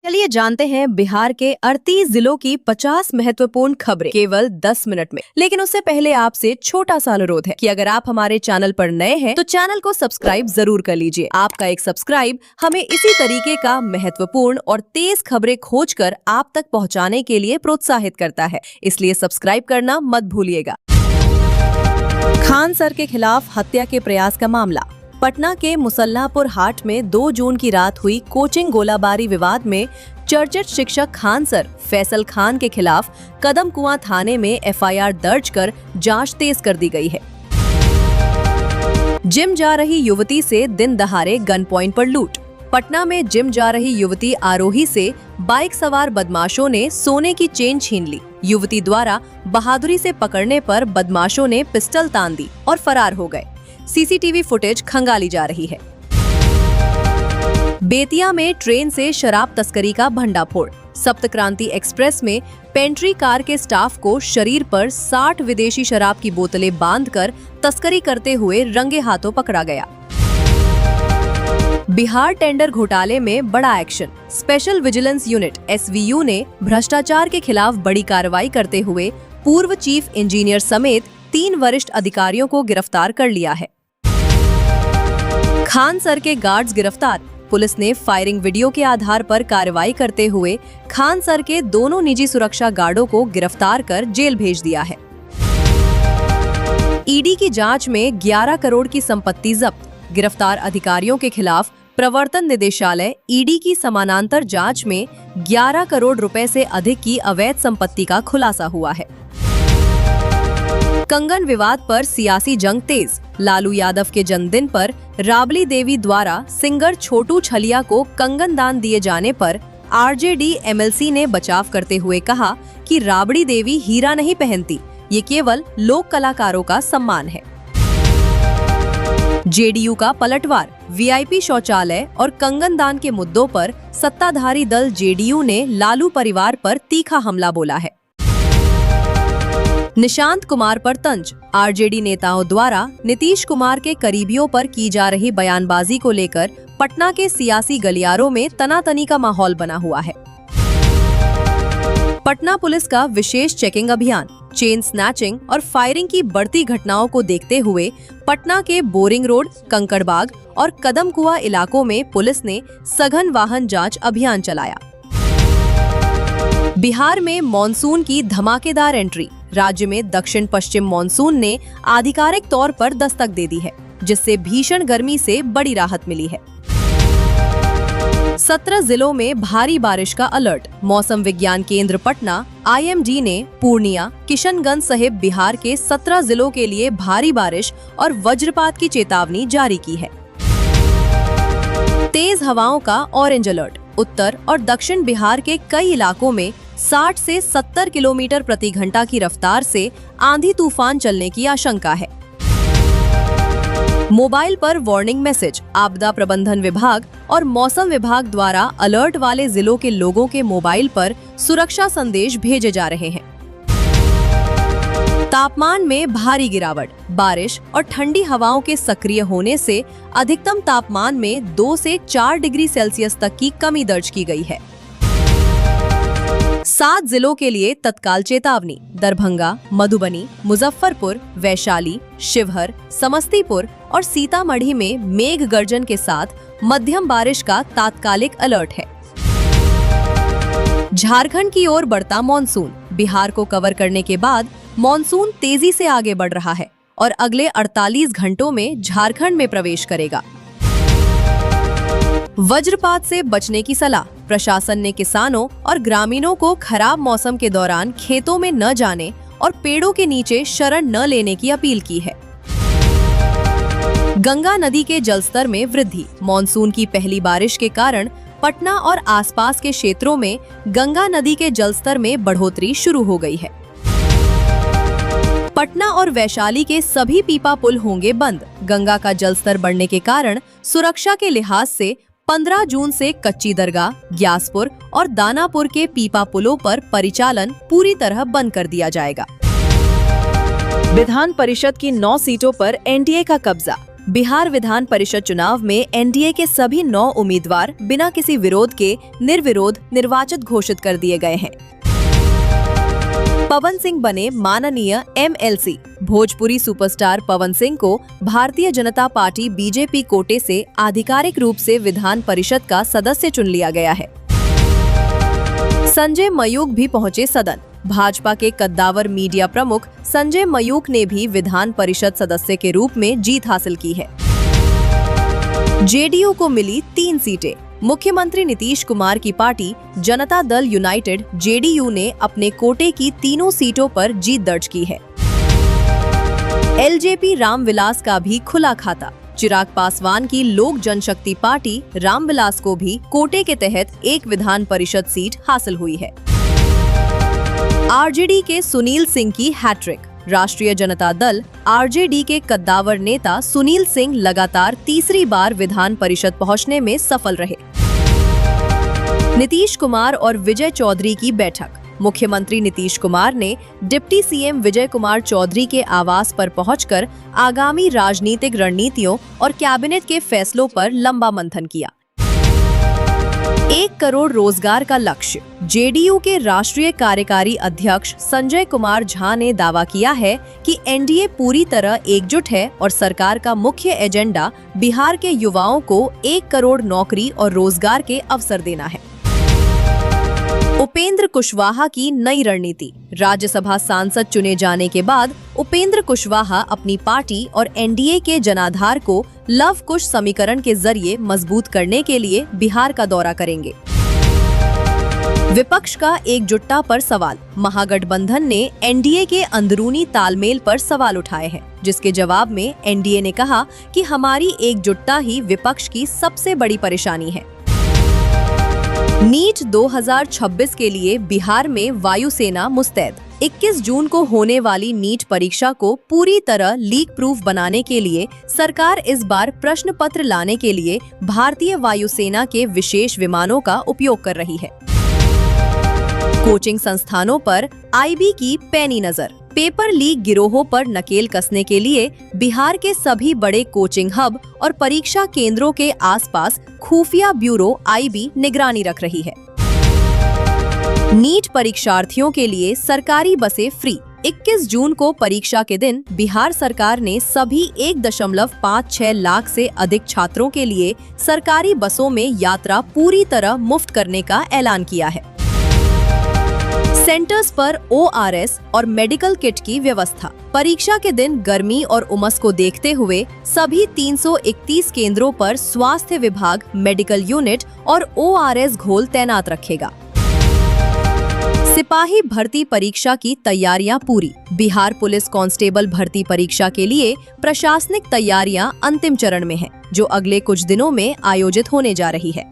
चलिए जानते हैं बिहार के 38 जिलों की 50 महत्वपूर्ण खबरें केवल 10 मिनट में। लेकिन उससे पहले आपसे छोटा सा अनुरोध है कि अगर आप हमारे चैनल पर नए हैं तो चैनल को सब्सक्राइब जरूर कर लीजिए। आपका एक सब्सक्राइब हमें इसी तरीके का महत्वपूर्ण और तेज खबरें खोजकर आप तक पहुंचाने के लिए प्रोत्साहित करता है, इसलिए सब्सक्राइब करना मत भूलिएगा। खान सर के खिलाफ हत्या के प्रयास का मामला। पटना के मुसल्लापुर हाट में 2 जून की रात हुई कोचिंग गोलाबारी विवाद में चर्चित शिक्षक खान सर फैसल खान के खिलाफ कदम कुआं थाने में एफआईआर दर्ज कर जांच तेज कर दी गई है। जिम जा रही युवती से दिन दहाड़े गन पॉइंट पर लूट। पटना में जिम जा रही युवती आरोही से बाइक सवार बदमाशों ने सोने की चेन छीन ली। युवती द्वारा बहादुरी से पकड़ने पर बदमाशों ने पिस्टल तान दी और फरार हो गए। सीसीटीवी फुटेज खंगाली जा रही है। बेतिया में ट्रेन से शराब तस्करी का भंडाफोड़। सप्त क्रांति एक्सप्रेस में पेंट्री कार के स्टाफ को शरीर पर 60 विदेशी शराब की बोतलें बांधकर तस्करी करते हुए रंगे हाथों पकड़ा गया। बिहार टेंडर घोटाले में बड़ा action. Special vigilance unit SVU ने भ्रष्टाचार के खिलाफ बड़ी कार्रवाई करते हुए पूर्व चीफ इंजीनियर समेत 3 वरिष्ठ अधिकारियों को गिरफ्तार कर लिया है। खान सर के गार्ड्स गिरफ्तार। पुलिस ने फायरिंग वीडियो के आधार पर कार्रवाई करते हुए खान सर के दोनों निजी सुरक्षा गार्डों को गिरफ्तार कर जेल भेज दिया है। ईडी की जांच में 11 करोड़ की संपत्ति जब्त। गिरफ्तार अधिकारियों के खिलाफ प्रवर्तन निदेशालय ईडी की समानांतर जांच में 11 करोड़ रुपए से अधिक की अवैध संपत्ति का खुलासा हुआ है। कंगन विवाद पर सियासी जंग तेज। लालू यादव के जन्मदिन पर राबड़ी देवी द्वारा सिंगर छोटू छलिया को कंगन दान दिए जाने पर RJD MLC ने बचाव करते हुए कहा कि राबड़ी देवी हीरा नहीं पहनती, ये केवल लोक कलाकारों का सम्मान है। JDU का पलटवार। VIP शौचालय और कंगन दान के मुद्दों पर सत्ताधारी दल JDU ने लालू परिवार पर तीखा हमला बोला है। निशांत कुमार पर तंज। RJD नेताओं द्वारा नीतीश कुमार के करीबियों पर की जा रही बयानबाजी को लेकर पटना के सियासी गलियारों में तनातनी का माहौल बना हुआ है। पटना पुलिस का विशेष चेकिंग अभियान। चेन स्नैचिंग और फायरिंग की बढ़ती घटनाओं को देखते हुए पटना के बोरिंग रोड, कंकड़बाग और कदम कुआं इलाकों में पुलिस ने सघन वाहन जांच अभियान चलाया। बिहार में मॉनसून की धमाकेदार एंट्री। राज्य में दक्षिण पश्चिम मॉनसून ने आधिकारिक तौर पर दस्तक दे दी है, जिससे भीषण गर्मी से बड़ी राहत मिली है। 17 जिलों में भारी बारिश का अलर्ट। मौसम विज्ञान केंद्र पटना IMD ने पूर्णिया, किशनगंज सहित बिहार के 17 जिलों के लिए भारी बारिश और वज्रपात की चेतावनी जारी की है। तेज हवाओं का ऑरेंज अलर्ट। उत्तर और दक्षिण बिहार के कई इलाकों में 60 से 70 किलोमीटर प्रति घंटा की रफ्तार से आंधी तूफान चलने की आशंका है। मोबाइल पर वार्निंग मैसेज। आपदा प्रबंधन विभाग और मौसम विभाग द्वारा अलर्ट वाले जिलों के लोगों के मोबाइल पर सुरक्षा संदेश भेजे जा रहे हैं। तापमान में भारी गिरावट। बारिश और ठंडी हवाओं के सक्रिय होने से अधिकतम तापमान में 2 से 4 डिग्री सेल्सियस तक की कमी दर्ज की गई है। 7 जिलों के लिए तत्काल चेतावनी। दरभंगा, मधुबनी, मुजफ्फरपुर, वैशाली, शिवहर, समस्तीपुर और सीतामढ़ी में मेघ गर्जन के साथ मध्यम बारिश का तात्कालिक अलर्ट है। झारखंड की ओर बढ़ता मॉनसून। बिहार को कवर करने के बाद मॉनसून तेजी से आगे बढ़ रहा है और अगले 48 घंटों में झारखंड में प्रवेश करेगा। वज्रपात से बचने की सलाह। प्रशासन ने किसानों और ग्रामीणों को खराब मौसम के दौरान खेतों में न जाने और पेड़ों के नीचे शरण न लेने की अपील की है। गंगा नदी के जलस्तर में वृद्धि। मॉनसून की पहली बारिश के कारण पटना और आसपास के क्षेत्रों में गंगा नदी के जलस्तर में बढ़ोतरी शुरू हो गई है। पटना और वैशाली के सभी पीपा पुल होंगे बंद। गंगा का जलस्तर बढ़ने के कारण सुरक्षा के लिहाज से 15 जून से कच्ची दरगाह, ग्यासपुर और दानापुर के पीपा पुलों पर परिचालन पूरी तरह बंद कर दिया जाएगा। विधान परिषद की 9 सीटों पर NDA का कब्जा। बिहार विधान परिषद चुनाव में एनडीए के सभी 9 उम्मीदवार बिना किसी विरोध के निर्विरोध निर्वाचित घोषित कर दिए गए हैं। पवन सिंह बने माननीय एमएलसी। भोजपुरी सुपरस्टार पवन सिंह को भारतीय जनता पार्टी बीजेपी कोटे से आधिकारिक रूप से विधान परिषद का सदस्य चुन लिया गया है। संजय मयूख भी पहुंचे सदन। भाजपा के कद्दावर मीडिया प्रमुख संजय मयूख ने भी विधान परिषद सदस्य के रूप में जीत हासिल की है। जेडीयू को मिली 3 सीटें। मुख्यमंत्री नीतीश कुमार की party Janata Dal United JDU ने अपने कोटे की तीनों सीटों पर जीत दर्ज की है। एलजेपी रामविलास का भी खुला खाता। चिराग पासवान की लोक जनशक्ति पार्टी रामविलास को भी कोटे के तहत एक विधान परिषद सीट हासिल हुई है। आरजेडी के सुनील सिंह की हैट्रिक। राष्ट्रीय जनता दल आरजेडी के कद्दावर नेता सुनील सिंह लगातार तीसरी बार विधान परिषद पहुंचने में सफल रहे। नीतीश कुमार और विजय चौधरी की बैठक। मुख्यमंत्री नीतीश कुमार ने डिप्टी सीएम विजय कुमार चौधरी के आवास पर पहुंचकर आगामी राजनीतिक रणनीतियों और कैबिनेट के फैसलों पर लंबा मंथन किया। 1 करोड़ रोजगार का लक्ष्य। जेडीयू के राष्ट्रीय कार्यकारी अध्यक्ष संजय कुमार झा ने दावा किया है कि एनडीए पूरी तरह एकजुट है और सरकार का मुख्य एजेंडा बिहार के युवाओं को 1 करोड़ नौकरी और रोजगार के अवसर देना है। उपेंद्र कुशवाहा की नई रणनीति। राज्यसभा सांसद चुने जाने के बाद उपेंद्र कुशवाहा अपनी पार्टी और एनडीए के जनाधार को लव कुश समीकरण के जरिए मजबूत करने के लिए बिहार का दौरा करेंगे। विपक्ष का एकजुटता पर सवाल। महागठबंधन ने एनडीए के अंदरूनी तालमेल पर सवाल उठाए हैं, जिसके जवाब में एनडीए ने कहा कि हमारी एकजुटता ही विपक्ष की सबसे बड़ी परेशानी है। नीट 2026 के लिए बिहार में वायुसेना मुस्तैद। 21 जून को होने वाली नीट परीक्षा को पूरी तरह लीक प्रूफ बनाने के लिए सरकार इस बार प्रश्न पत्र लाने के लिए भारतीय वायुसेना के विशेष विमानों का उपयोग कर रही है। कोचिंग संस्थानों पर आईबी की पैनी नजर। पेपर लीक गिरोहों पर नकेल कसने के लिए बिहार के सभी बड़े कोचिंग हब और परीक्षा केंद्रों के आसपास खुफिया ब्यूरो आईबी निगरानी रख रही है। नीट परीक्षार्थियों के लिए सरकारी बसें फ्री। 21 जून को परीक्षा के दिन बिहार सरकार ने सभी 1.56 लाख से अधिक छात्रों के लिए सरकारी बसों में यात्रा पूरी तरह मुफ्त करने का ऐलान किया है। सेंटर्स पर ओआरएस और मेडिकल किट की व्यवस्था। परीक्षा के दिन गर्मी और उमस को देखते हुए सभी 331 केंद्रों पर स्वास्थ्य विभाग मेडिकल यूनिट और ओआरएस घोल तैनात रखेगा। सिपाही भर्ती परीक्षा की तैयारियां पूरी। बिहार पुलिस कांस्टेबल भर्ती परीक्षा के लिए प्रशासनिक तैयारियां अंतिम चरण में हैं, जो अगले कुछ दिनों में आयोजित होने जा रही है।